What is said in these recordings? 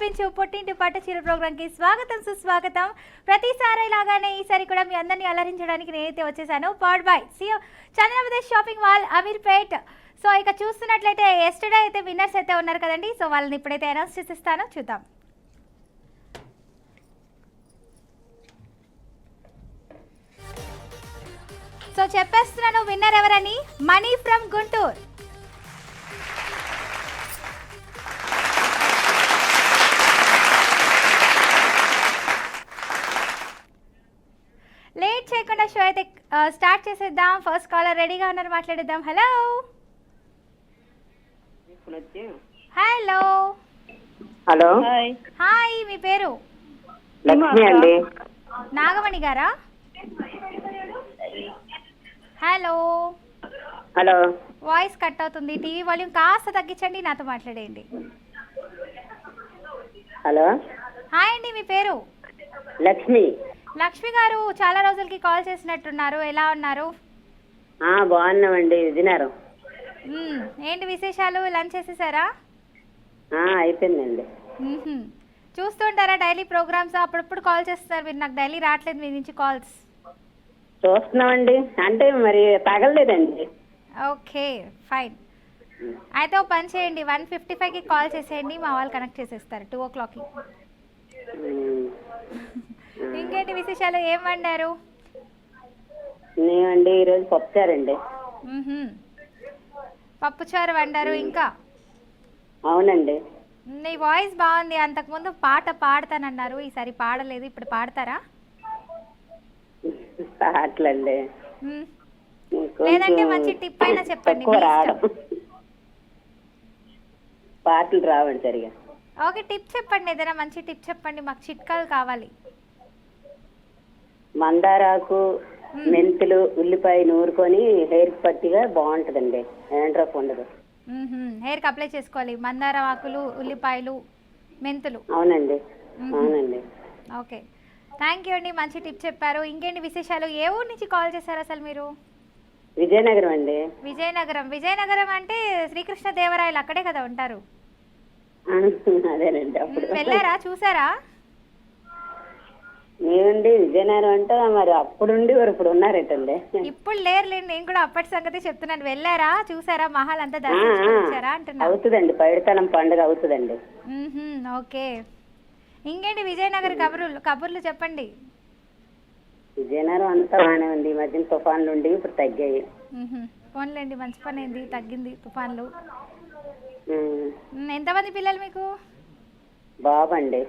అలరించు పుట్టింటి పట్టు చీర ప్రోగ్రామ్కి స్వాగతం సుస్వాగతం. ప్రతిసారి లాగానే ఈసారి కూడా మీ అందరినీ అలరించడానికి నేనైతే వచ్చేసాను. Powered by Chandramada shopping mall Ameerpet. So ఇక చూస్తున్నట్లయితే ఎస్టర్డే అయితే విన్నర్స్ అయితే ఉన్నారు కదండి. సో వాళ్ళని ఇప్పుడైతే అనౌన్స్ చేసిస్తానో చూద్దాం. సో చెప్పేస్తున్నాను విన్నర్ ఎవరని. Money from Guntur. లేట్ చేయకుండా షో అయితే స్టార్ట్ చేసేద్దాం. ఫస్ట్ కాలర్ రెడీగా ఉన్నారు, మాట్లాడేద్దాం. హలో హలో హలో హాయ్, మీ పేరు? లక్ష్మి అండి. నాగమణి గారా? హలో హలో వాయిస్ కట్ అవుతుంది. టీవీ వాల్యూమ్ కాస్త తగ్గించండి, నాతో మాట్లాడేయండి. హలో హాయ్ అండి, మీ పేరు? లక్ష్మి. లక్ష్మి గారు, చాలా రోజులకి కాల్ చేసినట్టున్నారు. ఎలా ఉన్నారు? బాగున్నామండి. విజయనగరం. ఏంటి విశేషాలు? లంచ్ చేసేసారా? అయిపోయిందండి. చూస్తుంటారా డైలీ ప్రోగ్రామ్స్? అప్పుడప్పుడు కాల్ చేస్తారు మీరు. నాకు డైలీ రావట్లేదు మీ నుంచి కాల్స్. చూస్తున్నామండి, అంటే మరి తగలలేదండి. Okay fine. అయితే ఓ పని చేయండి, 155కి కాల్ చేసేయండి, మా వాళ్ళు కనెక్ట్ చేసేస్తారు 2 o'clockకి. ఇంకేంటి విశేషాలు? ఏం వండారు? నేనండి ఈరోజు పప్పుచారండి. పప్పుచారు వండారు. ఇంకా? అవునండి. నీ వాయిస్ బాగుంది. అంతకుముందు పాట పాడతానన్నారు, ఈసారి పాడలేదు. ఇప్పుడు పాడతారా? పాటలండి లేదంటే మంచి టిప్ అయినా చెప్పండి. పాటలు రావండి సరిగా. ఓకే, టిప్ చెప్పండి, ఏదైనా మంచి టిప్ చెప్పండి, మాకు చిట్కాలు కావాలి. మందారాకు, మెంతులు, ఉల్లిపాయ నూరుకొని హెయిర్ పట్టిగా బాగుంటుందండి. యాండ్రఫ్ ఉండదు. హెయిర్కి అప్లై చేసుకోవాలి మందార ఆకులు, ఉల్లిపాయలు, మెంతులు. అవునండి అవునండి. ఓకే, థ్యాంక్ యూ అండి, మంచి టిప్ చెప్పారు. ఇంకేంటి విశేషాలు? ఏ ఊరు నుంచి కాల్ చేశారు అసలు మీరు? విజయనగరం అండి. విజయనగరం. విజయనగరం అంటే శ్రీకృష్ణదేవరాయలు అక్కడే కదా ఉంటారు? అదేనండి. అప్పుడు వెళ్ళారా, చూసారా? ఏమండి విజయనగరం అంటే మరి అప్పుడుండి ఇప్పుడు ఉన్నారేటండి. ఇప్పుడు లేరులేండి, నేను కూడా అప్పటి సంగతి చెప్తున్నాను. వెళ్ళారా, చూసారా? మహల్ అంతా దర్శించారా అంటున్నా. అవుతుందండి, పైడితనం పండుగ అవుతుందండి. ఓకే, ఇంకేంటి విజయనగర్ కబుర్లు చెప్పండి. విజయనగరం అంతా బాగానే ఉంది. ఈ మధ్యన తుఫాన్లు ఉండి ఇప్పుడు తగ్గాయి. ఫోన్లేండి, మంచి పని అయింది, తగ్గింది తుఫాన్లు. ఎంతమంది పిల్లలు మీకు? బాబండి.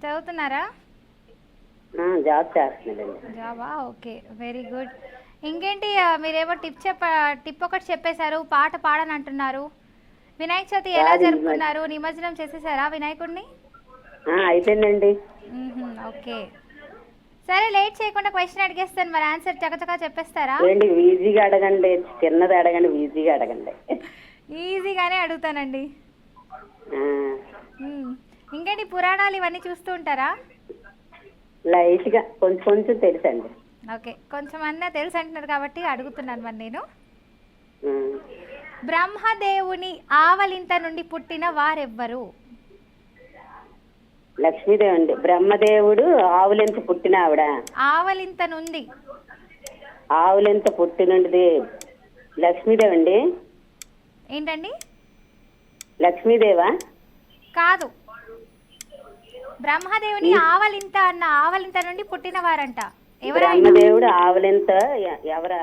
చదువుతున్నారా? జాబ్ చేస్తున్నాడండి. జాబా? Okay, very good. ఇంకేంటి మీరేమో టిప్ ఒకటి చెప్పేశారు, పాట పాడని అంటున్నారు. వినాయక చవితి ఎలా జరుపుకున్నారు? నిమజ్జనం చేసేసారా వినాయకుడిని? అయిపోయిందండి. ఓకే, సరే లేట్ చేయకుండా క్వశ్చన్ అడిగేస్తాను, మరి ఆన్సర్ చకచకా చెప్పేస్తారా? ఈజీగా అడగండి, చిన్నది అడగండి, ఈజీగా అడగండి. ఈజీగానే అడుగుతానండి. ఇంకేంటి పురాణాలు ఇవన్నీ చూస్తూ ఉంటారా? లైట్ గా కొంచెం కొంచెం తెలుసండి. ఓకే, కొంచెం అన్నా తెలుసు అంటున్నారు కాబట్టి అడుగుతున్నాను. మరి నేను బ్రహ్మదేవుని ఆవలింత నుండి పుట్టిన వారెవ్వరు? లక్ష్మీదేవి అండి. బ్రహ్మదేవుడు ఆవులెంత పుట్టిన ఆవిడ. ఆవలింత నుండి. ఆవులెంత పుట్టినది లక్ష్మీదేవి అండి. ఏంటండి? లక్ష్మీదేవా? కాదు, బ్రహ్మదేవుని ఆవలింత అన్న ఆవలింత నుండి పుట్టిన వారంట. బ్రహ్మదేవుడు ఆవలింత ఎవరా?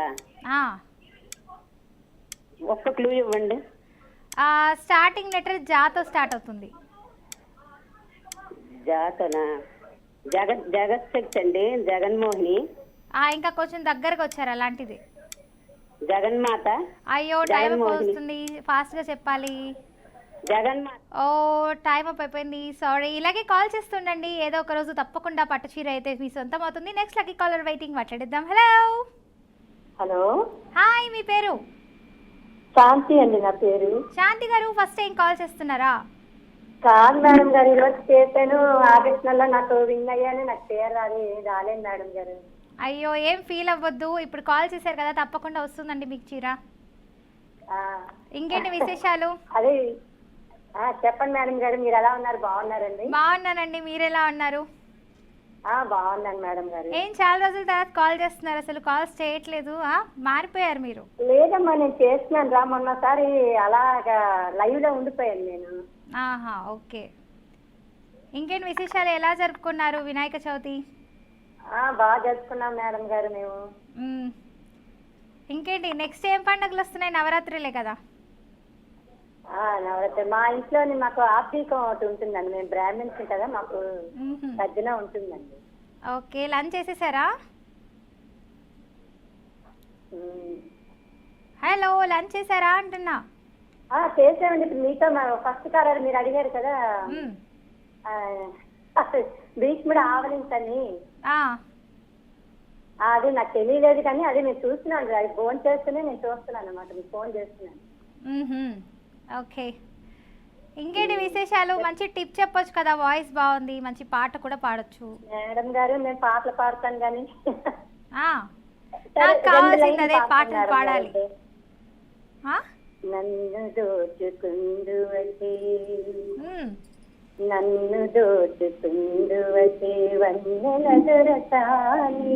ఒక్క క్లూ ఇవ్వండి. స్టార్టింగ్ లెటర్ జాతో స్టార్ట్ అవుతుంది. జాతనా? జగత్శక్తి అండి. జగన్మోహిని. ఇంకా కొంచెం దగ్గరకు వచ్చారు, అలాంటిది. జగన్మాత. అయ్యో, టైం వస్తుంది, ఫాస్ట్ గా చెప్పాలి. జగన్మాత. ఓ, టైం అప్ అయిపోయింది, సారీ. ఇలాగే కాల్ చేస్తుండండి, ఏదో ఒక రోజు తప్పకుండా పట్టు చీర అయితే మీ సొంతం అవుతుంది. నెక్స్ట్ లక్కీ కాలర్ వెయిటింగ్, మాట్లాడిద్దాం. హలో హలో హాయ్, మీ పేరు? శాంతి అండి నా పేరు. శాంతి గారు, ఫస్ట్ టైం కాల్ చేస్తున్నారా? కాదు మేడం గారు, ఈరోజు చేశాను. ఆగస్ట్ నెలలో నాకు విన్ అయ్యాను. నాకు పేరు రాలేదు మేడం గారు. అయ్యో, ఏం ఫీల్ అవ్వద్దు, ఇప్పుడు కాల్ చేశారు కదా, తప్పకుండా వస్తుందండి మీకు చీర. ఇంకేంటి విశేషాలు? అదే చెప్పండి మేడం గారు, మీరు ఎలా ఉన్నారు? బాగున్నారండి? బాగున్నానండి, మీరు ఎలా ఉన్నారు? బాగున్నాను మేడం గారు. ఏం చాలా రోజుల తర్వాత కాల్ చేస్తున్నారు, అసలు కాల్స్ చేయట్లేదు. మారిపోయారు మీరు. లేదమ్మా, నేను చేస్తున్నాను రా. మొన్నసారి అలాగా లైవ్ లో ఉండిపోయాను నేను. ఆహా, ఓకే. ఇంకేంటి విశేషాలు, ఎలా జరుపుకున్నారు వినాయక చవితి? బాగా జరుపుకున్నాం మేడం గారు మేము. ఇంకేంటి నెక్స్ట్ ఏం పండుగలు వస్తున్నాయి? నవరాత్రులే కదా. నవరాత్రి మా ఇంట్లోని మాకు ఆర్థికం ఒకటి ఉంటుందండి. మేము బ్రాహ్మణ్స్ కదా, మాకు తగ్గిన ఉంటుందండి. ఓకే, లంచ్ చేసేసారా? హలో, లంచ్ చేసారా అంటున్నా. చేసామండి. ఇప్పుడు మీతో ఫస్ట్ కారాలు మీరు అడిగారు కదా, భీష్ముడు ఆవలించని. అది నాకు తెలియలేదు, కానీ అది నేను చూస్తున్నాను. అది ఫోన్ చేస్తూనే నేను చూస్తున్నాను అనమాట, మీకు ఫోన్ చేస్తున్నాను. ఓకే, ఇంకేంటి విశేషాలు? మంచి టిప్ చెప్పొచ్చు కదా, వాయిస్ బాగుంది, మంచి పాట కూడా పాడొచ్చు. మేడం గారు, నేను పాటలు పాడతాను కానీ నాకు కావాల్సింది అదే, పాటలు పాడాలి. నన్ను దోచుకుందువటే, నన్ను దోచుకుందువటే, వన్నెల దొరసాని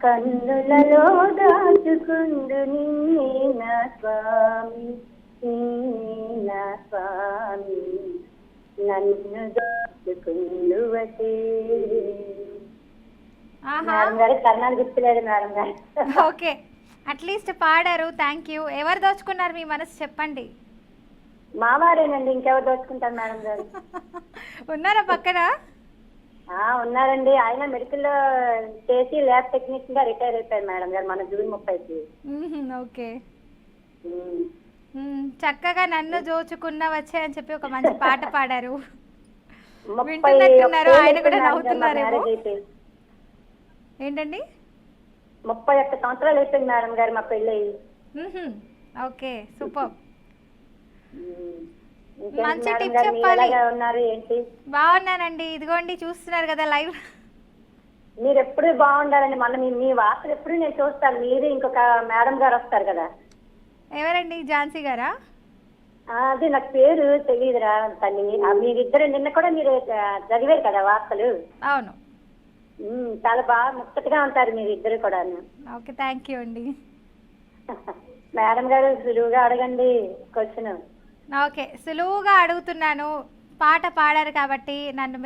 కన్నులలో దాచుకుందు నిన్నే నా స్వామి, నా స్వామి, నన్ను దోచుకుందువటే. మేడం గారు, కర్ణాలు గుర్తులేదు మేడం గారు. ఓకే, అట్లీస్ట్ పాడారు, థ్యాంక్ యూ. ఎవరు దోచుకున్నారు మీ మనసు, చెప్పండి. మావారేనండి, ఇంకెవరు దోచుకుంటారు మేడం గారు. ఉన్నారా పక్కన? ఉన్నారండి. ఆయన మెడికల్ లో చేసి ల్యాబ్ టెక్నీషియన్ గా రిటైర్ అయిపోయారు మేడం గారు, మన జూన్ 30కి. ఓకే, చక్కగా నన్ను దోచుకున్న వచ్చే అని చెప్పి ఒక మంచి పాట పాడారు. వింటున్నట్టున్నారు, ఆయన కూడా నవ్వుతున్నారేమో. ఏంటండి? 31 సంవత్సరాలు అయిపోయింది మేడం గారు మా పెళ్ళి. Okay, super. మంచి టిప్ చెప్పాలి. ఉన్నారు ఏంటి? బాగున్నానండి, ఇదిగోండి చూస్తున్నారు కదా లైవ్. మీరు ఎప్పుడు బాగుండాలండి. మళ్ళీ మీ వార్తలు ఎప్పుడు నేను చూస్తాను. మీరు ఇంకొక మేడం గారు వస్తారు కదా. ఎవరండి? ఝాన్సీ గారా? అది నాకు పేరు తెలియదురా తల్లి. మీరిద్దరు నిన్న కూడా మీరు చదివారు కదా వార్తలు. అవును, చాలా బాగా ముచ్చటగా ఉంటారు మీరు ఇద్దరు కూడా. ఓకే, థ్యాంక్ యూ అండి. మేడం గారు, సులువుగా అడగండి క్వశ్చన్. ఓకే, సులువుగా అడుగుతున్నాను. పాట పాడారు కాబట్టి నేను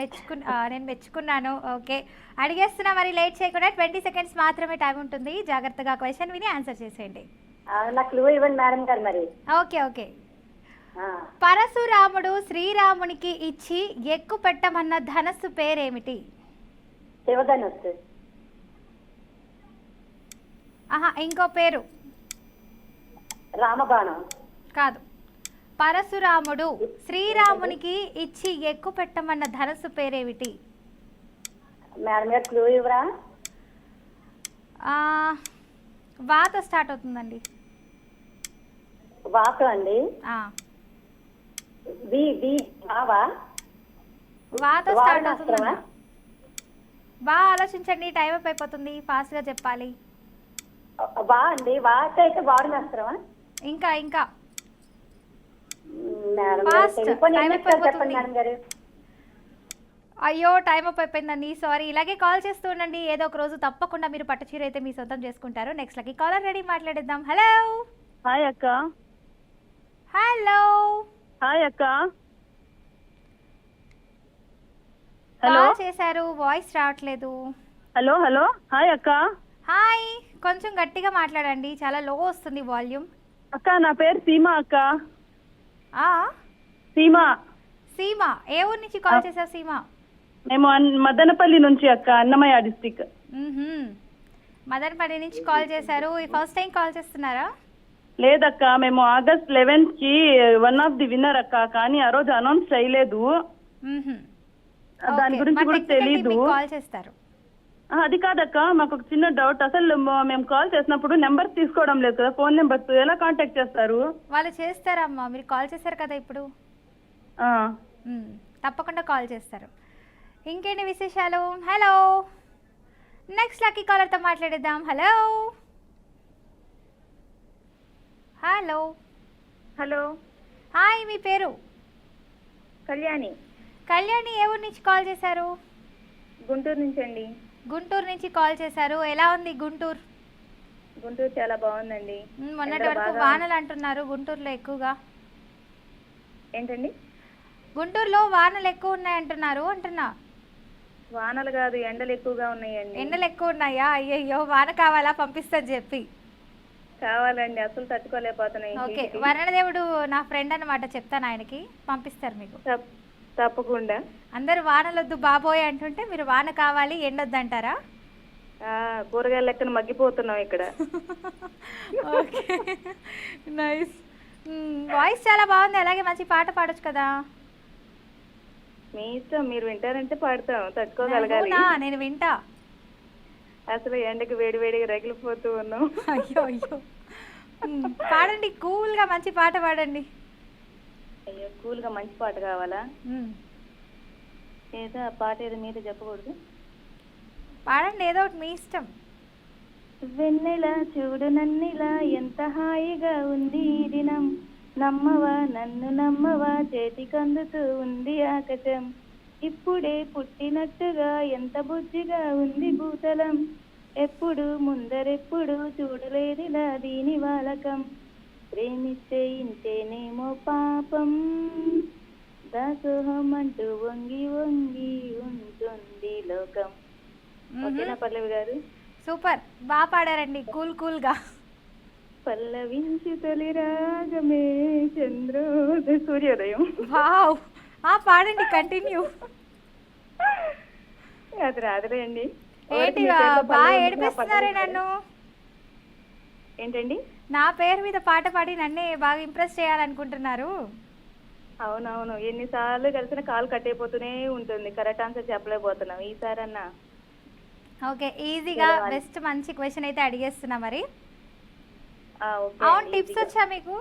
మెచ్చుకున్నాను. ఓకే, అడిగేస్తున్నా. మరి లేట్ చేయకుండా 20 సెకండ్స్ మాత్రమే టైం ఉంటుంది. జాగ్రత్తగా క్వశ్చన్ విని ఆన్సర్ చేసేయండి. నాకు క్లూ ఇవ్వండి మేడం గారు మరి. Okay okay. పరశురాముడు శ్రీరామునికి ఇచ్చి ఎక్కు పెట్టమన్న ధనస్సు పేరేమిటి? శివధనుస్సు. ఇంకో పేరు. రామబాణం. కాదు. పరశురాముడు శ్రీరామునికి ఇచ్చి ఎక్కు పెట్టమన్న ధనస్సు పేరేమిటి? మేడం గారు క్లూ ఇవ్వరా? వాతో స్టార్ట్ అవుతుందండి. వాతో అండి. వాతో స్టార్ట్ అవుతుందా? బాగా ఆలోచించండి, టైం అప్ అయిపోతుంది, ఫాస్ట్ గా చెప్పాలి. వా అండి. వాతో అయితే వారణాస్త్రమా? ఇంకా ఇంకా చెప్పండి మేడం గారు. అయ్యో, టైం అప్ అయిపోయిందండి, సారీ. ఇలాగే కాల్ చేస్తూ ఉండండి, ఏదో ఒక రోజు తప్పకుండా మీరు పట్టు చీర అయితే మీ సొంతం చేసుకుంటారు. నెక్స్ట్ లకి కాలర్ రెడీ, మాట్లాడేద్దాం. హలో. హాయ్ అక్క. హలో. హాయ్ అక్క. కాల్ చేశారు, వాయిస్ రావట్లేదు. Hello hello. హాయ్ అక్క. హాయ్, కొంచెం గట్టిగా మాట్లాడండి, చాలా లో వస్తుంది వాల్యూమ్. అక్క, నా పేరు సీమా అక్క. సీమా. సీమా, ఏ ఊరు నుంచి కాల్ చేశారు సీమా? మేము మదనపల్లి నుంచి అక్క, అన్నమయ్య డిస్ట్రిక్ట్. మదనపల్లి నుంచి కాల్ చేశారు. ఫస్ట్ టైం కాల్ చేస్తున్నారా? లేదక్క, మేము August 11th కి వన్ ఆఫ్ ది విన్నర్ అక్క, కానీ ఆ రోజు అనౌన్స్ చేయలేదు. దాని గురించి కూడా తెలీదు. కాల్ చేస్తారు. అది కాదక్క, మాకు ఒక చిన్న డౌట్. అసలు మేము కాల్ చేసినప్పుడు నెంబర్ తీసుకోవడం లేదు కదా, ఫోన్ నెంబర్స్ ఎలా కాంటాక్ట్ చేస్తారు? వాళ్ళు చేస్తారమ్మా, మీరు కాల్ చేశారు కదా ఇప్పుడు, తప్పకుండా కాల్ చేస్తారు. ఇంకేంటి విశేషాలు? హలో. నెక్స్ట్ లక్కీ కాలర్తో మాట్లాడేద్దాం. హలో. హలో. హలో. హాయ్, మీ పేరు? కళ్యాణి కళ్యాణి ఏ ఊరు నుంచి కాల్ చేశారు? గుంటూరు నుంచి అండి. గుంటూరు నుంచి కాల్ చేశారు. ఎలా ఉంది గుంటూరు? గుంటూరు చాలా బాగుందండి. మొన్నటి ఎండలు వరకు బాగా- వానలు అంటున్నారు గుంటూరులో ఎక్కువగా. ఏంటండి? గుంటూరులో వానలు ఎక్కువ ఉన్నాయి అంటున్నారు అంటున్నా. వానలు కాదు, ఎండలు ఎక్కువగా ఉన్నాయండి. ఎండలు ఎక్కువ ఉన్నాయా? అయ్యయ్యో, వాన కావాలా? పంపిస్తుంది చెప్పి. కావాలండి, అసలు తట్టుకోలేకపోతున్నాయి. ఓకే, హీట్కి. వరుణదేవుడు నా ఫ్రెండ్ అన్నమాట, చెప్తాను ఆయనకి, పంపిస్తారు మీకు. తప్పకుండా. అందరూ వానలొద్దు బాబోయ్ అంటుంటే మీరు వాన కావాలి ఎండొద్దు అంటారా? కూరగాయల లెక్కన మగ్గిపోతున్నాం ఇక్కడ. Okay, nice. వాయిస్ చాలా బాగుంది, అలాగే మంచి పాట పాడొచ్చు కదా. మీ ఇష్టం, మీరు వింటారంటే పాడతాం, తట్టుకోగలగాలి. అవునా? నేను వింటా. అసలు ఎండకి వేడి వేడిగా రగిలిపోతూ ఉన్నాం. అయ్యో అయ్యో. పాడండి, కూల్గా మంచి పాట పాడండి. అయ్యో, కూల్గా మంచి పాట కావాలా? మ్మ్. ఏదో ఆ పాట ఏదో మీద చెప్పకూడదు. పాడండి, ఏదో ఒకటి మీ ఇష్టం. వెన్నెల చూడు నన్నిలా ఎంత హాయిగా ఉంది ఈ దినం, నమ్మవా నన్ను నమ్మవా చేతికందుతూ ఉంది ఆకాశం, ఇప్పుడే పుట్టినట్టుగా ఎంత బుద్ధిగా ఉంది భూతలం, ఎప్పుడు ముందరెప్పుడు చూడలేదిలా దీని వాలకం, ప్రేమిస్తే ఇంతేనేమో పాపం, దాసోహం అంటూ వంగి వంగి ఉంటుంది లోకం. ఓకేనా పల్లవి గారు? సూపర్, బాగా పాడారండి, కూల్ కూల్గా. పల్లవించి తొలి రాగమే సూర్యోదయం. వావ్, పాడండి, కంటిన్యూ. అది రాదులేండి. ఏంటి బాగా ఏడిపిస్తున్నారే నన్ను? ఏంటండి? నా పేరు మీద పాట పాడి నన్నే బాగా ఇంప్రెస్ చేయాలనుకుంటున్నారు. అవునవును, ఎన్నిసార్లు కలిసిన కాల్ కట్ అయిపోతూనే ఉంటుంది, కరెక్ట్ ఆన్సర్ చెప్పలేకపోతున్నాం. ఈసారన్నా ఓకే, ఈజీగా బెస్ట్ మంచి క్వశ్చన్ అయితే అడిగేస్తున్నా మరి. ఓకే. అవును, టిప్స్ వచ్చా మీకు?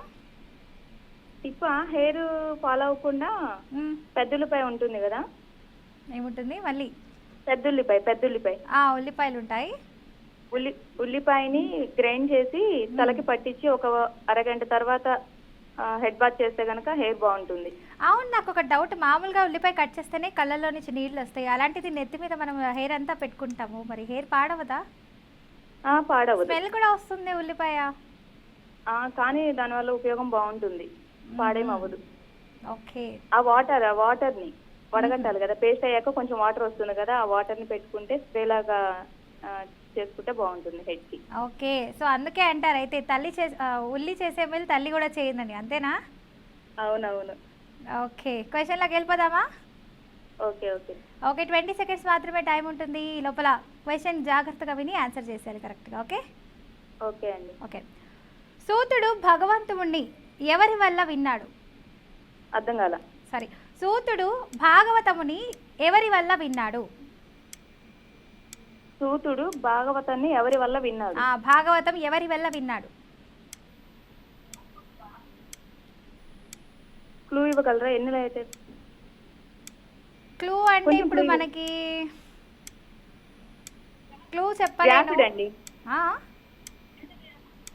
టిప్ హెయిర్ ఫాలో అవ్వకుండా మ్మ్. పెద్దుల్లిపాయ ఉంటుంది కదా, ఏముంటుంది మళ్ళీ? పెద్దుల్లిపాయ ఉల్లిపాయలు ఉంటాయి. ఉల్లిపాయని గ్రైండ్ చేసి తలకి పట్టించి ఒక అరగంట తర్వాత హెడ్ బాత్ చేస్తే గనక హెయిర్ బాగుంటుంది. అవును, నాకు ఒక డౌట్, మామూలుగా ఉల్లిపాయ కట్ చేస్తేనే కళ్ళల్లో నుంచి నీళ్ళు వస్తాయి, అలాంటిది నెత్తి మీద మనం హెయిర్ అంతా పెట్టుకుంటాము, మరి హెయిర్ పాడవదా? పాడవదు. స్మెల్ కూడా వస్తుంది ఉల్లిపాయ. కానీ దానివల్ల ఉపయోగం బాగుంటుంది, పాడేమవ్వదు. ఓకే. ఆ వాటర్ని వడగట్టాలి కదా, పేస్ట్ అయ్యాక కొంచెం వాటర్ వస్తుంది కదా, ఆ వాటర్ని పెట్టుకుంటే స్ప్రే లాగా చేసుకుంటే బాగుంటుంది హెడ్ కి. ఓకే, సో అందుకే అంటారు అయితే ఉల్లి చేసే మేలు తల్లి కూడా చేయండి, అంతేనా? అవునవును. ఓకే, క్వశ్చన్లోకి వెళ్ళిపోదామా? ఓకే ఓకే ఓకే, 20 సెకండ్స్ మాత్రమే టైం ఉంటుంది, ఈ లోపల క్వశ్చన్ జాగ్రత్తగా విని ఆన్సర్ చేసేయాలి కరెక్ట్గా. ఓకే ఓకే అండి. ఓకే. సూతుడు భగవంతుణ్ణి ఎవరి వల్ల విన్నాడు? అర్థం కాల. సారీ, సూతుడు భాగవతముని ఎవరి వల్ల విన్నాడు? సూతుడు భాగవతాన్ని ఎవరి వల్ల విన్నాడు? భాగవతం ఎవరి వల్ల విన్నాడు? క్లూ ఇవ్వగలరా? ఎన్ని అయితే క్లూ అంటే కొంచెం ఇప్పుడు clue మనకి క్లూ చెప్పలేను. వ్యాసుడండి. ఆ?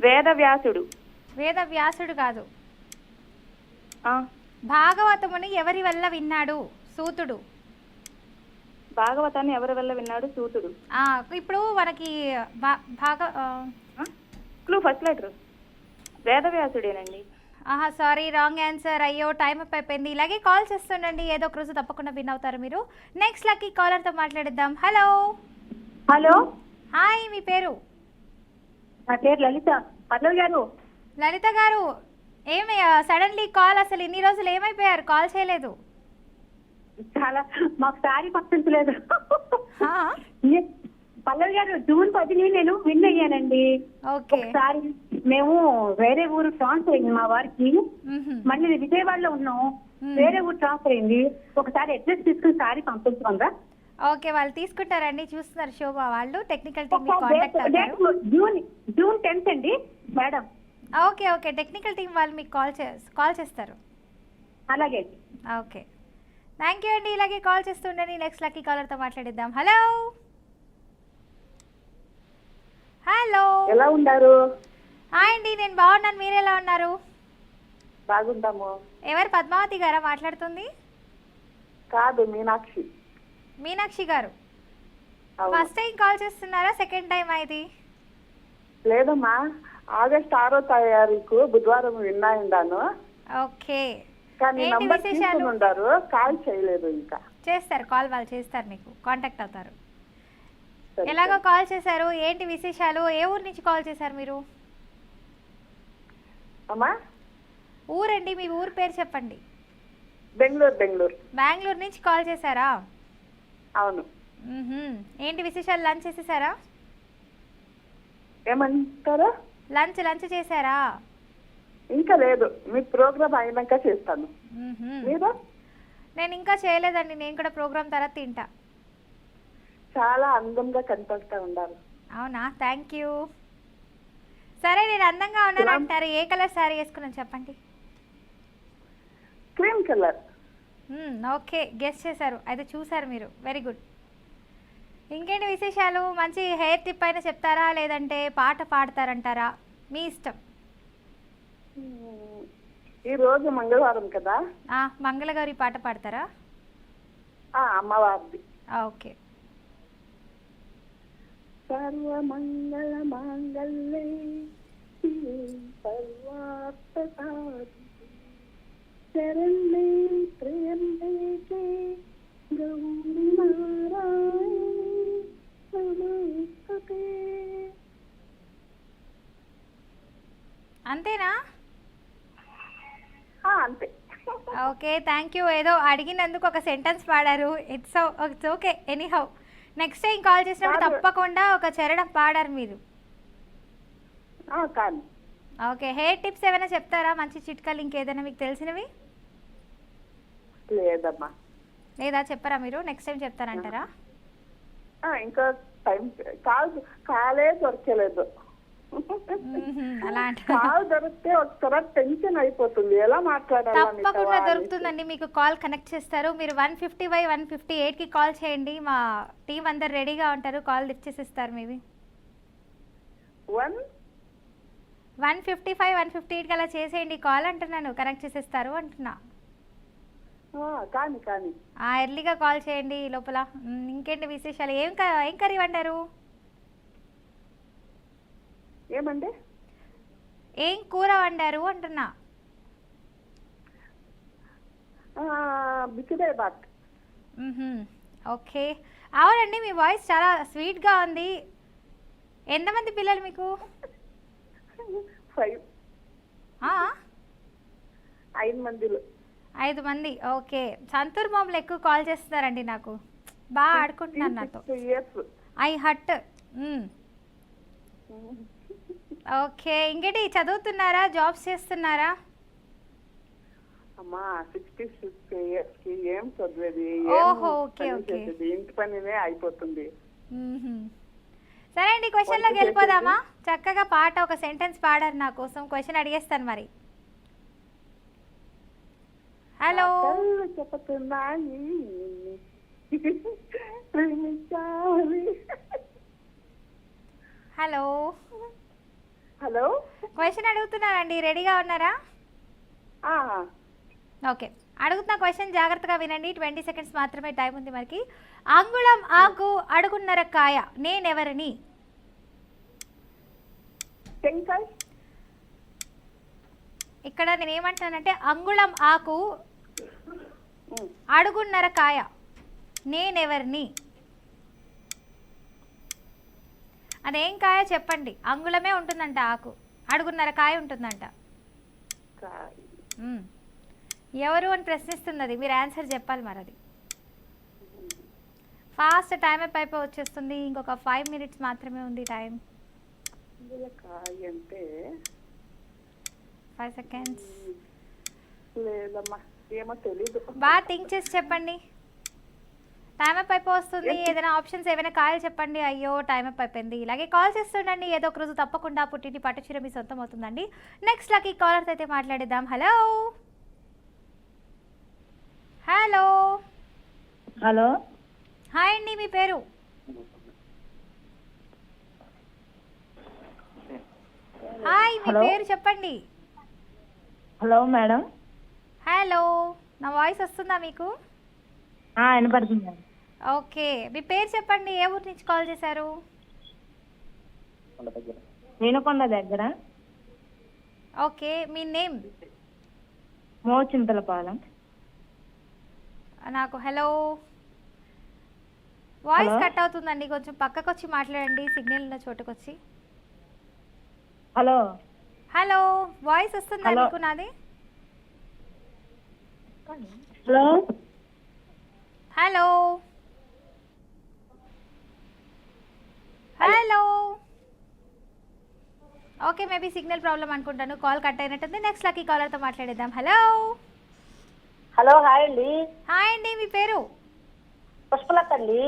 వేద వ్యాసుడు. వేద వ్యాసుడు కాదు. ఆ, భాగవతముని ఎవరి వల్ల విన్నాడు? సూతుడు. భాగవతాన్ని ఎవరి వల్ల విన్నాడు? సూతుడు. ఇప్పుడు మనకి క్లూ ఫస్ట్ లెటర్ వేద వ్యాసుడేనండి. Sorry, wrong answer. అయ్యో, టైం అప్ అయిపోయింది. ఇలాగే కాల్ చేస్తుండండి, ఏదో ఒక రోజు తప్పకుండా విన్ అవుతారు మీరు. నెక్స్ట్ లక్కీ కాలర్తో మాట్లాడిద్దాం. హలో. హలో, హాయ్, మీ పేరు? నా పేరు లలిత. పల్లవి గారు, లలిత గారు, ఏమి సడన్లీ కాల్? అసలు ఇన్ని రోజులు ఏమైపోయారు, కాల్ చేయలేదు? చాలా మాకు శారీ పంపించలేదు. ఆ? పల్లవి గారు, జూన్ 10ని నేను విన్ అయ్యానండి. ఓకే. ఒకసారి మేము వేరే ఊరు ట్రాన్స్ఫర్ అయింది మా వారికి, మ్మ్హ్మ్. మళ్ళీ విజయవాడలో ఉన్నాం, వేరే ఊరు ట్రాన్స్ఫర్ అయింది. ఒకసారి అడ్రస్ తీసుకుని శారీ పంపించమందా? ఓకే, వాళ్ళు తీసుకుంటారండి, చూస్తున్నారు శోభ వాళ్ళు, టెక్నికల్ టీమ్ కాంటాక్ట్ అవుతారు. జూన్ 10th అండి madam. Okay okay, technical team వాళ్ళు మీకు కాల్ చేస్తారు. అలాగే. ఓకే, థ్యాంక్ యూ అండి, ఇలాగే కాల్ చేస్తుండండి. నెక్స్ట్ లక్కీ కాలర్తో మాట్లాడిద్దాం. హలో. హలో. ఎలా ఉన్నారు? హాయ్ అండి, నేను బాగున్నాను, మీరు ఎలా ఉన్నారు? బాగుంటాము. ఎవరు, పద్మావతి గారా మాట్లాడుతుంది? కాదు, మీనాక్షి. మీనాక్షి గారు అవును. ఫస్ట్ టైం కాల్ చేస్తున్నారా, సెకండ్ టైం ఇది? లేదమ్మా, ఆగస్ట్ 6వ తారీఖు బుధవారం విన్నాను. ఓకే, కానీ ఏంటి నంబర్ విశేషాలు? తీసుకుని ఉండారు, కాల్ చేయలేదు ఇంకా. చేస్తారు, కాల్ వాళ్ళు చేస్తారు, మీకు కాంటాక్ట్ అవుతారు. సరే, ఎలాగో కాల్ చేశారు, ఏంటి విశేషాలు? ఏ ఊరు నుంచి కాల్ చేశారు మీరు? అమ్మా, ఊరండి, మీ ఊరు పేరు చెప్పండి. బెంగళూరు. బెంగళూరు నుంచి కాల్ చేశారా? అవును. ఏంటి విశేషాలు? లంచ్ చేసేసారా? ఏమంటారా? లంచ్ చేశారా? ఇంకా లేదు, మీ ప్రోగ్రామ్ అయినాక చేస్తాను. మీరు? నేను ఇంకా చేయలేదండి, నేను కూడా ప్రోగ్రామ్ తర్వాత తింటా. చాలా అందంగా కనపడతా ఉండాలి. అవునా, థ్యాంక్ యూ. సరే, నేను అందంగా ఉన్నాను అంటారు, ఏ కలర్ శారీ వేసుకున్నాను చెప్పండి? Cream colour. ఓకే, గెస్ చేశారు, అయితే చూసారు మీరు, వెరీ గుడ్. ఇంకేంటి విశేషాలు? మంచి హెయిర్ టిప్ అయినా చెప్తారా, లేదంటే పాట పాడతారంటారా? మీ ఇష్టం. ఈ రోజు మంగళవారం కదా, మంగళగౌరి పాట పాడతారా? అమ్మవారిది. ఓకే. సర్వమంగళ మాంగళ్యే సర్వార్థసాధికే శరణ్యే త్ర్యంబకే గౌరీ నారాయణి నమోస్తుతే. అంతేనా? అంతే. Okay, thank you. ఏదో అడిగినందుకు ఒక సెంటెన్స్ పాడారు. It's okay, anyhow. Next time call చేసినప్పుడు తప్పకుండా ఒక చరణం పాడారు మీరు. కానీ ఓకే, హెయిర్ టిప్స్ ఏమైనా చెప్తారా? మంచి చిట్కాలు ఇంకేదైనా మీకు తెలిసినవి? లేదమ్మా. లేదా చెప్పరా మీరు? నెక్స్ట్ టైం చెప్తారంటారా? ఇంకా టైం కాలే దొరకలేదు. అలా కాల్ దొరికితే ఒకసారి టెన్షన్ అయిపోతుంది, ఎలా మాట్లాడాలి. తప్పకుండా దొరుకుతుందండి, మీకు కాల్ కనెక్ట్ చేస్తారు. మీరు 150/158కి కాల్ చేయండి, మా టీం అందరు రెడీగా ఉంటారు, కాల్ లిఫ్ట్ చేసిస్తారు. మీవి 155/158కి అలా చేసేయండి కాల్ అంటున్నాను, కనెక్ట్ చేసేస్తారు అంటున్నా. కానీ ఎర్లీగా కాల్ చేయండి ఈ లోపల. ఇంకేంటి విశేషాలు? ఏం కర్రీ వండారు? ఏమండి? ఏం కూర వండారు అంటున్నా. బిసిబే బాత్. ఓకే, అవునండి, మీ వాయిస్ చాలా స్వీట్గా ఉంది. ఎంతమంది పిల్లలు మీకు? 5 మందిలో. 5 మంది. ఓకే, సంతూర్ మామూలు ఎక్కువ కాల్ చేస్తున్నారండి నాకు, బాగా ఆడుకుంటున్నాను నాతో. I hot. ఓకే, ఇంకేంటి, చదువుతున్నారా, జాబ్స్ చేస్తున్నారా? అమ్మా, 66 ఇయర్స్కి ఏం చదివేది, ఓహో, ఓకే ఓకే, ఇంటి పనినే అయిపోతుంది. సరే అండి, క్వశ్చన్లోకి వెళ్ళిపోదామా? చక్కగా పాట ఒక సెంటెన్స్ పాడారు నా కోసం, క్వశ్చన్ అడిగేస్తాను మరి. హలో, చెప్తున్నాయి హలో హలో, క్వశ్చన్ అడుగుతున్నానండి, రెడీగా ఉన్నారా? ఓకే, అడుగుతున్న క్వశ్చన్ జాగ్రత్తగా వినండి, 20 సెకండ్స్ మాత్రమే టైం ఉంది మనకి. అంగుళం ఆకు అడుగున్నర కాయ, నేనెవరిని? ఇక్కడ నేను ఏమంటానంటే, అంగుళం ఆకు అడుగున్నర కాయ, నేనెవరిని? అదేం కాయ చెప్పండి. అంగుళమే ఉంటుందంట ఆకు, అడుగున్నర కాయ ఉంటుందంట. ఎవరు అని ప్రశ్నిస్తున్నది, మీరు ఆన్సర్ చెప్పాలి మరి. అది ఫాస్ట్ టైం అయిపోయి వచ్చేస్తుంది, ఇంకొక 5 మినిట్స్ మాత్రమే ఉంది టైం. 5 సెకండ్స్. లేదమ్మా, ఏమో తెలీదు. బాగా థింక్ చేసి చెప్పండి, టైం అప్ అయిపోతుంది. ఏదైనా ఆప్షన్స్ ఏమైనా కాయలు చెప్పండి. అయ్యో టైం అప్ అయిపోయింది. ఇలాగే కాల్ చేస్తుండండి, ఏదో ఒక రోజు తప్పకుండా పుట్టింటి పట్టుచీర మీ సొంతం అవుతుందండి. నెక్స్ట్ లక్కీ కాలర్తో అయితే మాట్లాడేద్దాం. హలో హలో హలో, హాయ్ అండి, మీ పేరు? హాయ్, మీ పేరు చెప్పండి. Hello madam. హలో, నా వాయిస్ వస్తుందా మీకు? వినపడుతుంది మేడం. ఓకే, మీ పేరు చెప్పండి, ఏ ఊరు నుంచి కాల్ చేశారు? రేణుకొండ దగ్గర ఓకే, మీ నేమ్? మోచింతలపాలెం. నాకు హలో వాయిస్ హలో? కట్ అవుతుందండి, కొంచెం పక్కకు వచ్చి మాట్లాడండి, సిగ్నల్ ఉన్న చోటుకు వచ్చి. హలో హలో, వాయిస్ వస్తుందా హలో. మీకు నాది? Hello hello hello. Okay, maybe signal problem అనుకుంటాను, కాల్ కట్ అయినట్టుంది. నెక్స్ట్ లక్కీ కాలర్తో మాట్లాడేద్దాం. హలో హలో, హాయ్ అండి. హాయ్ అండి, మీ పేరు? పుష్పలత అండి.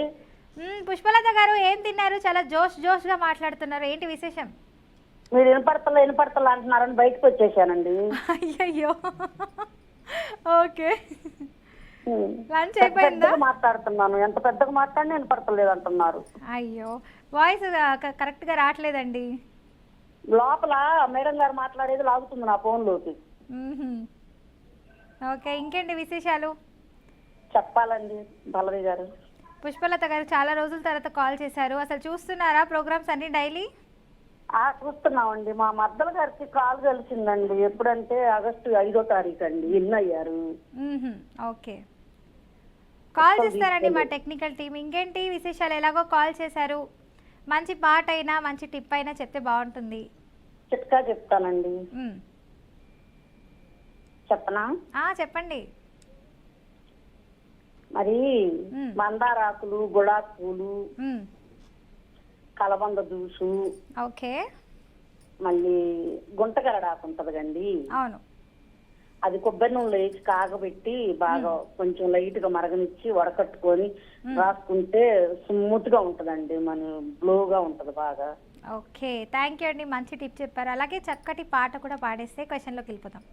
పుష్పలత గారు, ఏం తిన్నారు? చాలా జోష్గా మాట్లాడుతున్నారు, ఏంటి విశేషం? మీరు వినపడతలే అంటున్నారని బయటకు వచ్చేసానండి. అయ్యయ్యో, ఓకే. లంచ్ పెద్ద అయిపోయిందా? పెద్దగా మాట్లాడుతున్నాను, ఎంత పెద్దగా మాట్లాడినా వినపడతలేదు అంటున్నారు. అయ్యో, వాయిస్ కరెక్ట్గా రావట్లేదండి. లోపల మేడం గారు మాట్లాడేది లాగుతుంది నా ఫోన్లోకి. మ్మ్హ్మ్. ఓకే, ఇంకేంటి విశేషాలు? చెప్పాలండి పల్లవి గారు. పుష్పలత గారు, చాలా రోజుల తర్వాత కాల్ చేశారు, అసలు చూస్తున్నారా ప్రోగ్రామ్స్ అన్ని డైలీ? చూస్తున్నామండి. మా మద్దల గారికి కాల్ కలిసిందండి. ఎప్పుడంటే ఆగస్టు 5వ తారీఖు అండి, విన్ అయ్యారు. ఓకే, కాల్ చేస్తారండి మా టెక్నికల్ టీం. ఇంకేంటి విశేషాలు? ఎలాగో కాల్ చేశారు, మంచి పాట అయినా మంచి టిప్ అయినా చెప్తే బాగుంటుంది. చిట్కా చెప్తానండి. మ్మ్. చెప్పనా? చెప్పండి. మరి మ్మ్. మందారాకులు, గులాబీ పూలు, మ్మ్. కలబంద జ్యూసు, ఓకే. మళ్ళీ గుంటకరడాకు ఉంటది కండి, అవును. అది కొబ్బరి నూనెలో వేసి కాగబెట్టి బాగా కొంచెం లైట్ గా మరగనిచ్చి వడకట్టుకొని రాసుకుంటే స్మూత్ గా ఉంటదండి, మన గ్లోగా ఉంటది బాగా. ఓకే, థ్యాంక్ యూ అండి, మంచి టిప్ చెప్పారు. అలాగే చక్కటి పాట కూడా పాడేస్తే క్వశ్చన్లోకి వెళ్ళిపోతాం.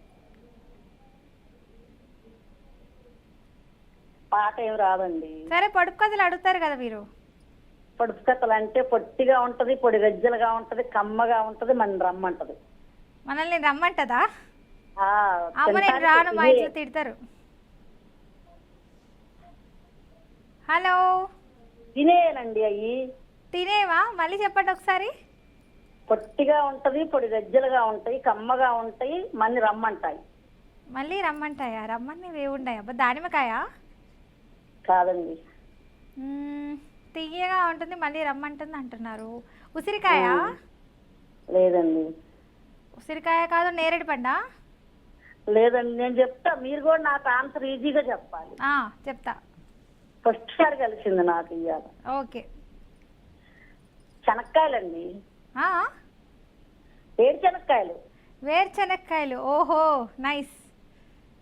పాట ఏం రాదండి. సరే, పొడుపు కథలు అడుగుతారు కదా మీరు. పొడుపు కథలు అంటే పొట్టిగా ఉంటది, పొడి గజ్జలుగా ఉంటది, కమ్మగా ఉంటది, మన రమ్మంటది. మనల్ని రమ్మంటదా? ఆ, అమ్మ నేను రాను, మా ఇంట్లో తిడతారు. హలో, తినేనండి అయ్యి. తినేవా? మళ్ళీ చెప్పండి ఒకసారి. పొట్టిగా ఉంటది, పొడి గజ్జలుగా ఉంటాయి, కమ్మగా ఉంటాయి, మన్ని రమ్మంటాయి. మళ్ళీ రమ్మంటాయా? రమ్మని వేవుండాయి. అబ్బా, దానిమ్మకాయ? కాదండి. తియ్యగా ఉంటుంది, మళ్ళీ రమ్మంటుంది అంటున్నారు. ఉసిరికాయ? లేదండి. ఉసిరికాయ కాదు, నేరేడు పండా? లేదండి, నేను చెప్తా, మీరు కూడా నాకు ఆన్సర్ ఈజీగా చెప్పాలి. చెప్తా. ఫస్ట్ సారి కలిసింది నాకు ఇవాళ. ఓకే. శనక్కాయలండి. శనక్కాయలు. వేరుశనక్కాయలు. ఓహో, నైస్.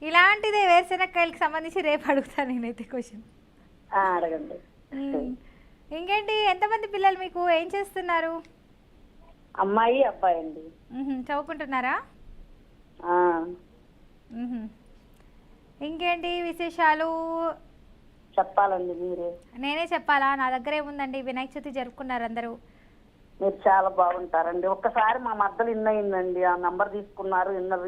ఇలాంటిదే వేరుశనక్కాయలకు సంబంధించి రేపు అడుగుతాను నేనైతే క్వశ్చన్. అడగండి. ఇంకేంటి, ఎంతమంది పిల్లలు మీకు? ఏం చేస్తున్నారు? అమ్మాయి, అబ్బాయి అండి. చదువుకుంటున్నారా? ఇంకేంటి విశేషాలు? చెప్పాలండి మీరే. నేనే చెప్పాలా? నా దగ్గర ఏముందండి, వినాయక చవితి జరుపుకున్నారు అందరూ. మీరు చాలా బాగుంటారండి. ఒక్కసారి మా మద్దలు ఇన్ అయిందండి, ఆ నంబర్ తీసుకున్నారు, ఇన్నర్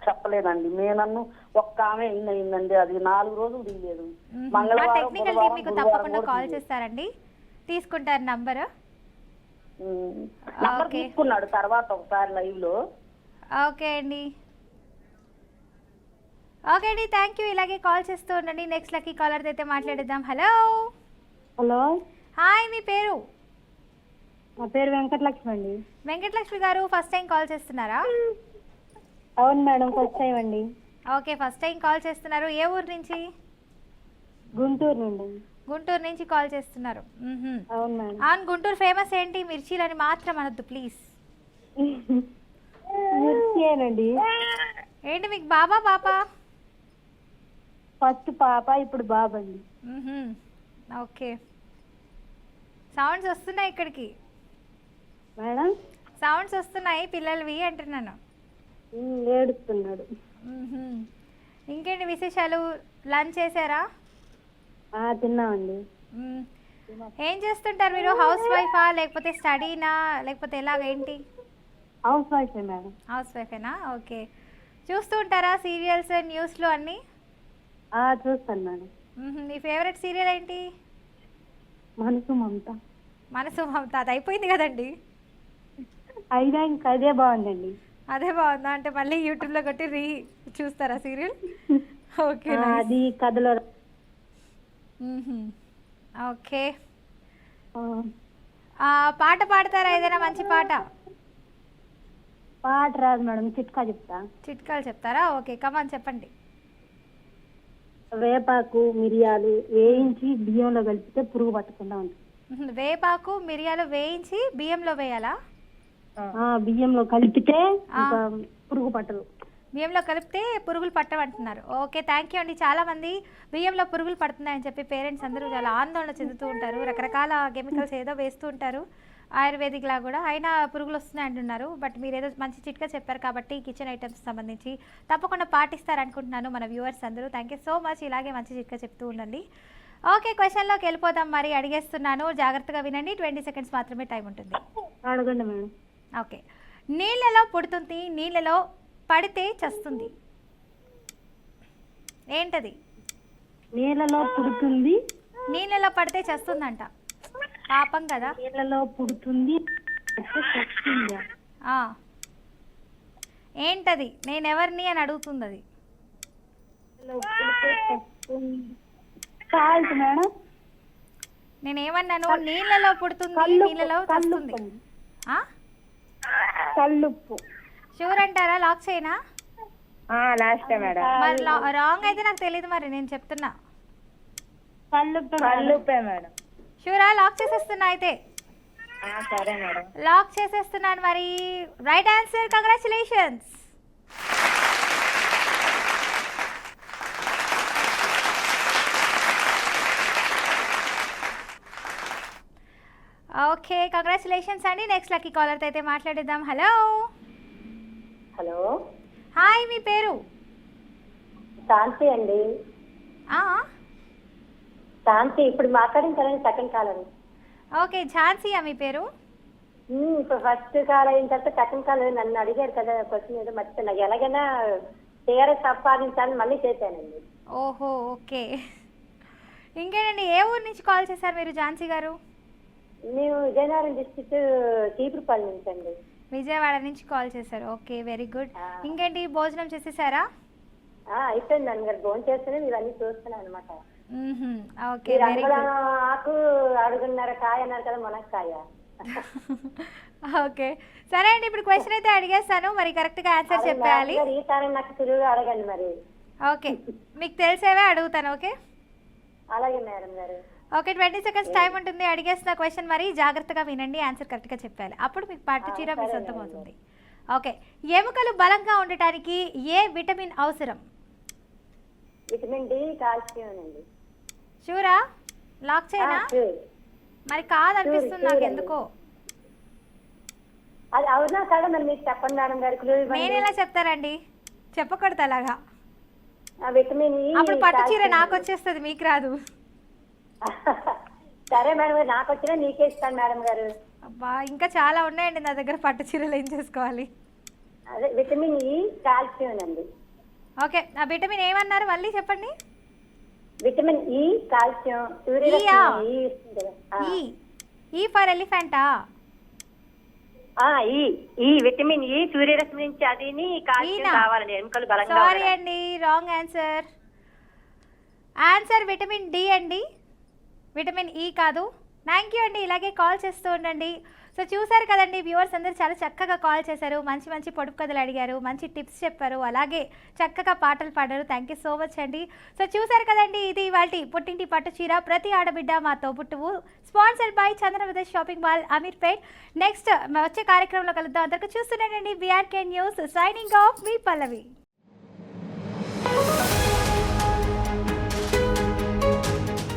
చెప్పలేదండి. నేనన్ను ఒక్క ఆమె ఇన్ అయిందండి, అది 4 రోజులు తీయలేదు. మంగళవారం, టెక్నికల్ టీం మీకు తప్పకుండా కాల్ చేస్తారండి, తీసుకుంటారు నంబర్. నంబర్ తీసుకున్నాడు తర్వాత ఒకసారి లైవ్ లో. ఓకే అండి, ఓకే అండి, థ్యాంక్ యూ. ఇలాగే కాల్ చేస్తూ ఉండండి. నెక్స్ట్ లక్కీ కాలర్ అయితే మాట్లాడేద్దాం. హలో హలో, హాయ్, మీ పేరు? నా పేరు వెంకటలక్ష్మి అండి. వెంకటలక్ష్మి గారు, ఫస్ట్ టైం కాల్ చేస్తున్నారా? అవును మేడం, ఫస్ట్ టైం అండి. ఓకే, ఫస్ట్ టైం కాల్ చేస్తున్నారు. ఏ ఊరు నుంచి? గుంటూరు నుండి. గుంటూరు నుంచి కాల్ చేస్తున్నారు. అవును మేడం. అవును, గుంటూరు ఫేమస్ ఏంటి? మిర్చీలని మాత్రం అనొద్దు ప్లీజ్. మిర్చియేనండి. ఏంటి మీకు బాబా పాపా? ఫస్ట్ పాప, ఇప్పుడు బాబండి. ఓకే, సౌండ్స్ వస్తున్నాయి ఇక్కడికి. మేడం సౌండ్స్ వస్తున్నాయి పిల్లలవి అంటున్నాను. ఏడుస్తున్నాడు. ఇంకేంటి విశేషాలు? లంచ్ చేశారా? తిన్నామండి. ఏం చేస్తుంటారు మీరు? హౌస్ వైఫా లేకపోతే స్టడీనా లేకపోతే ఎలాగేంటి? హౌస్ వైఫే మేడం. హౌస్ వైఫేనా? ఓకే. చూస్తూ ఉంటారా సీరియల్స్, న్యూస్లు అన్నీ? చూస్తాను మేడం. మీ ఫేవరెట్ సీరియల్ ఏంటి? మనసు మమత. మనసు మమత అది అయిపోయింది కదండి. అయినా ఇంకా అదే బాగుందండి. అదే బాగుందా? అంటే మళ్ళీ యూట్యూబ్లో కొట్టి చూస్తారా సీరియల్? ఓకే అది కథలో ఓకే. ఆ, పాట పాడతారా ఏదైనా మంచి పాట? పాట రాదు మేడం, చిట్కా చెప్తా. చిట్కాలు చెప్తారా? ఓకే కమాన్ చెప్పండి. వేపాకు మిరియాలు వేయించి బియ్యంలో కలిపితే పురుగు పట్టకుండా ఉంటుంది. వేపాకు మిరియాలు వేయించి బియ్యంలో వేయాలా? బియ్యంలో కలిపితే ఇంకా పురుగు పట్టదు. బియ్యంలో కలిపితే పురుగులు పట్టమంటున్నారు. ఓకే థ్యాంక్ యూ అండి. చాలామంది బియ్యంలో పురుగులు పడుతున్నాయని చెప్పి పేరెంట్స్ అందరూ చాలా ఆందోళన చెందుతూ ఉంటారు. రకరకాల కెమికల్స్ ఏదో వేస్తూ ఉంటారు ఆయుర్వేదిక్ లా కూడా, అయినా పురుగులు వస్తున్నాయి అంటున్నారు. బట్ మీరు ఏదో మంచి చిట్కా చెప్పారు కాబట్టి కిచెన్ ఐటమ్స్ సంబంధించి తప్పకుండా పాటిస్తారనుకుంటున్నాను మన వ్యూవర్స్ అందరూ. Thank you so much. ఇలాగే మంచి చిట్కా చెప్తూ ఉండండి. ఓకే క్వశ్చన్లోకి వెళ్ళిపోదాం. మరి అడిగేస్తున్నాను, జాగ్రత్తగా వినండి. 20 సెకండ్స్ మాత్రమే టైం ఉంటుంది. అడగండి మేడం. ఓకే. నీళ్ళలో పుడుతుంది, నీళ్ళలో పడితే చస్తుంది. ఏంటది? నీళ్ళలో పుడుతుంది, నీళ్ళలో పడితే చస్తుందంట. పాపం కదా. నీళ్ళలో పుడుతుంది అంటే చస్తుందా? ఏంటది? నేనెవరిని అని అడుగుతుంది అది. Salt madam. నేనేమన్నాను? నీళ్ళలో పుడుతుంది, నీళ్ళలో చస్తుంది. కల్లుప్పు. షూర్ అంటారా? లాక్ చేయనా? Last madam. మరి రాంగ్ అయితే నాకు తెలియదు, మరి నేను చెప్తున్నా. కల్లుప్పే మేడం. షూరా? లాక్ చేసేస్తున్నా అయితే. సరే మేడం. లాక్ చేసేస్తున్నాను. మరి right answer. Congratulations. Okay congratulations అండి. నెక్స్ట్ లక్కీ కాలర్తో అయితే మాట్లాడిద్దాం. హలో హలో, హాయ్, మీ పేరు? శాంతి అండి. శాంతి ఇప్పుడు మాట్లాడిన తర్వాత సెకండ్ కాల్ అండి. ఓకే ఝాన్సీయా మీ పేరు? ఇప్పుడు ఫస్ట్ కాల్ అయిన తర్వాత సెకండ్ కాల్ నన్ను అడిగారు కదా క్వశ్చన్, ఏదో మర్చిపోయినా. ఎలాగైనా టీఆర్ఎస్ సంపాదించాలని మళ్ళీ చేశానండి. ఓహో ఓకే. ఇంకేనండి, ఏ ఊరు నుంచి కాల్ చేశారు మీరు ఝాన్సీ గారు? మేము విజయనగరం డిస్ట్రిక్ట్ చీపురుపల్లి నుంచి అండి. విజయవాడ నుంచి కాల్ చేశారు. Okay very good. ఇంకేంటి, భోజనం చేసేసారా? అయిపోయింది అన్నగారు, ఫోన్ చేస్తేనే మీరు అన్ని చూస్తున్నాను అనమాట. Okay very good. ఆకు అడుగున్నర కాయ అన్నారు కదా, మునక్కాయ. ఓకే సరే అండి, ఇప్పుడు క్వశ్చన్ అయితే అడిగేస్తాను, మరి కరెక్ట్గా ఆన్సర్ చెప్పేయాలి. ఈసారి నాకు సులువుగా అడగండి మరి. ఓకే మీకు తెలిసేవే అడుగుతాను. ఓకే అలాగే మేడం గారు. ఓకే 20 సెకండ్స్ టైం ఉంటుంది. అడిగేసిన క్వశ్చన్ మరి జాగ్రత్తగా వినండి, ఆన్సర్ కరెక్ట్గా చెప్పాలి. అప్పుడు మీకు పట్టు చీర మీ సొంతం అవుతుంది. ఓకే. ఎముకలు బలంగా ఉండటానికి ఏ విటమిన్ అవసరం? విటమిన్ డి, కాల్షియం అండి. షూరా? లాక్ చేయనా? మరి కాదనిపిస్తుంది నాకు ఎందుకో. అది అవునా కదా, మరి మీకు చెప్పండి మేడం గారు. నేను ఎలా చెప్తానండి, చెప్పకూడదు అలాగా. Vitamin E. అప్పుడు పట్టు చీర నాకు వచ్చేస్తుంది, మీకు రాదు. సరే మేడం గారు, నాకు వచ్చినా నీకే ఇస్తాను మేడం గారు. అబ్బా ఇంకా చాలా ఉన్నాయండి నా దగ్గర పట్టు చీరలు, ఏం చేసుకోవాలి? అదే విటమిన్ ఈ, కాల్షియం అండి. ఓకే ఆ విటమిన్ ఏమన్నారు మళ్ళీ చెప్పండి? Vitamin E, calcium. ఈ ఫర్ ఎలిఫెంటా? ఈ విటమిన్ ఈ సూర్యరశ్మి నుంచి అదిని కాల్షియం కావాలండి ఎముకలు బలంగా. సారీ అండి, wrong answer. Answer vitamin D అండి, విటమిన్ ఈ కాదు. థ్యాంక్ యూ అండి, ఇలాగే కాల్ చేస్తూ ఉండండి. సో చూసారు కదండి, వ్యూవర్స్ అందరూ చాలా చక్కగా కాల్ చేశారు, మంచి మంచి పొడుపు కథలు అడిగారు, మంచి టిప్స్ చెప్పారు, అలాగే చక్కగా పాటలు పాడారు. థ్యాంక్ యూ సో మచ్ అండి. సో చూసారు కదండి, ఇది ఇవాల్టి పుట్టింటి పట్టు చీర ప్రతి ఆడబిడ్డ మా తోబుట్టువు, sponsored by Chandravadar shopping mall, Ameerpet. Next వచ్చే కార్యక్రమంలో కలుద్దాం. అందరికీ చూస్తున్నానండి. బీఆర్కే న్యూస్ సైనింగ్ ఆఫ్, మీ పల్లవి.